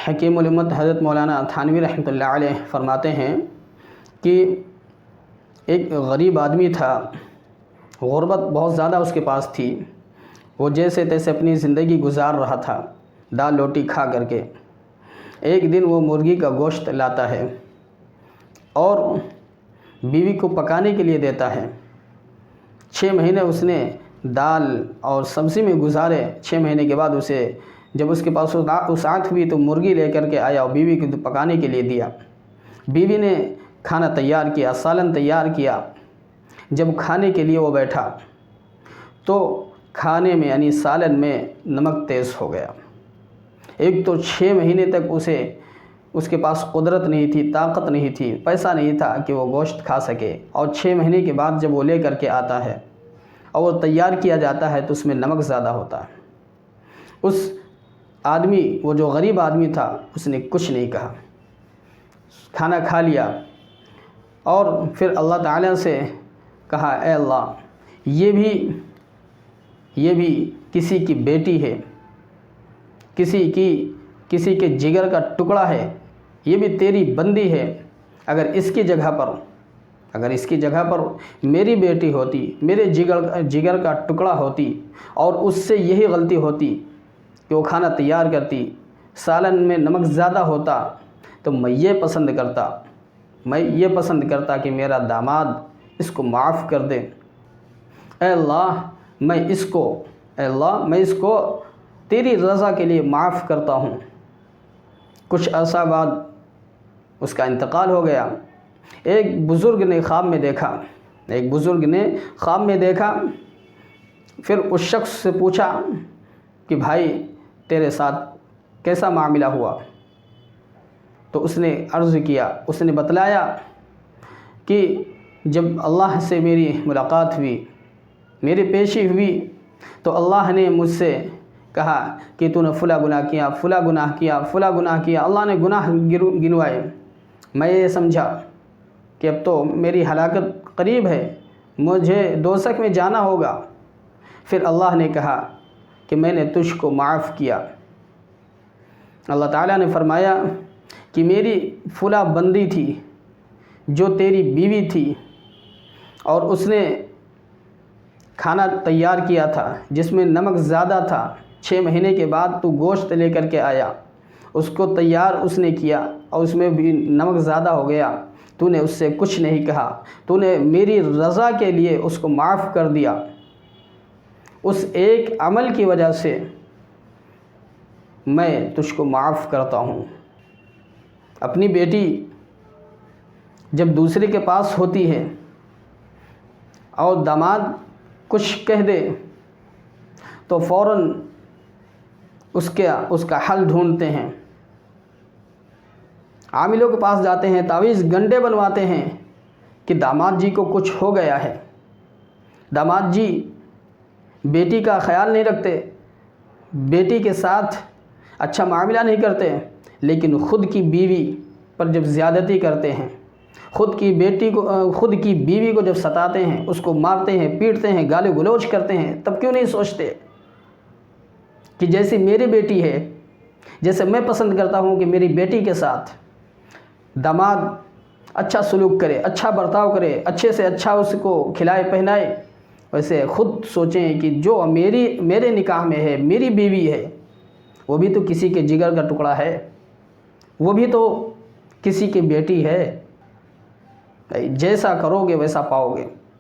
حکیم الامت حضرت مولانا تھانوی رحمۃ اللہ علیہ فرماتے ہیں کہ ایک غریب آدمی تھا، غربت بہت زیادہ اس کے پاس تھی، وہ جیسے تیسے اپنی زندگی گزار رہا تھا دال روٹی کھا کر کے۔ ایک دن وہ مرغی کا گوشت لاتا ہے اور بیوی کو پکانے کے لیے دیتا ہے۔ 6 مہینے اس نے دال اور سبزی میں گزارے۔ 6 مہینے کے بعد جب اس کے پاس وسعت ہوئی تو مرغی لے کر کے آیا اور بیوی کو پکانے کے لیے دیا۔ بیوی نے کھانا تیار کیا، سالن تیار کیا۔ جب کھانے کے لیے وہ بیٹھا تو کھانے میں یعنی سالن میں نمک تیز ہو گیا۔ ایک تو 6 مہینے تک اس کے پاس قدرت نہیں تھی، طاقت نہیں تھی، پیسہ نہیں تھا کہ وہ گوشت کھا سکے، اور 6 مہینے کے بعد جب وہ لے کر کے آتا ہے اور وہ تیار کیا جاتا ہے تو اس میں نمک زیادہ ہوتا ہے۔ اس آدمی، وہ جو غریب آدمی تھا، اس نے کچھ نہیں کہا، کھانا کھا لیا اور پھر اللہ تعالیٰ سے کہا، اے اللہ، یہ بھی کسی کی بیٹی ہے، کسی کے جگر کا ٹکڑا ہے، یہ بھی تیری بندی ہے۔ اگر اس کی جگہ پر میری بیٹی ہوتی، میرے جگر کا ٹکڑا ہوتی اور اس سے یہی غلطی ہوتی کہ وہ کھانا تیار کرتی، سالن میں نمک زیادہ ہوتا، تو میں یہ پسند کرتا کہ میرا داماد اس کو معاف کر دے۔ اے اللہ میں اس کو تیری رضا کے لیے معاف کرتا ہوں۔ کچھ عرصہ بعد اس کا انتقال ہو گیا۔ ایک بزرگ نے خواب میں دیکھا، پھر اس شخص سے پوچھا کہ بھائی تیرے ساتھ کیسا معاملہ ہوا؟ تو اس نے عرض کیا، اس نے بتلایا کہ جب اللہ سے میری ملاقات ہوئی، میری پیشی ہوئی، تو اللہ نے مجھ سے کہا کہ تو نے فلاں گناہ کیا، فلاں گناہ کیا، اللہ نے گناہ گنوائے۔ میں یہ سمجھا کہ اب تو میری ہلاکت قریب ہے، مجھے دوزخ میں جانا ہوگا۔ پھر اللہ نے کہا کہ میں نے تجھ کو معاف کیا۔ اللہ تعالیٰ نے فرمایا کہ میری فلاں بندی تھی جو تیری بیوی تھی، اور اس نے کھانا تیار کیا تھا جس میں نمک زیادہ تھا، 6 مہینے کے بعد تو گوشت لے کر کے آیا، اس کو تیار اس نے کیا اور اس میں بھی نمک زیادہ ہو گیا، تو نے اس سے کچھ نہیں کہا، تو نے میری رضا کے لیے اس کو معاف کر دیا۔ اس ایک عمل کی وجہ سے میں تجھ کو معاف کرتا ہوں۔ اپنی بیٹی جب دوسرے کے پاس ہوتی ہے اور داماد کچھ کہہ دے تو فوراً اس کا حل ڈھونڈتے ہیں، عاملوں کے پاس جاتے ہیں، تعویذ گنڈے بنواتے ہیں کہ داماد جی کو کچھ ہو گیا ہے، داماد جی بیٹی کا خیال نہیں رکھتے، بیٹی کے ساتھ اچھا معاملہ نہیں کرتے، لیکن خود کی بیوی پر جب زیادتی کرتے ہیں، خود کی بیوی کو جب ستاتے ہیں، اس کو مارتے ہیں، پیٹتے ہیں، گالی گلوچ کرتے ہیں، تب کیوں نہیں سوچتے کہ جیسی میری بیٹی ہے، جیسے میں پسند کرتا ہوں کہ میری بیٹی کے ساتھ داماد اچھا سلوک کرے، اچھا برتاؤ کرے، اچھے سے اچھا اس کو کھلائے پہنائے، ویسے خود سوچیں کہ جو میرے نکاح میں ہے، میری بیوی ہے، وہ بھی تو کسی کے جگر کا ٹکڑا ہے، وہ بھی تو کسی کی بیٹی ہے۔ جیسا کرو گے ویسا پاؤ گے۔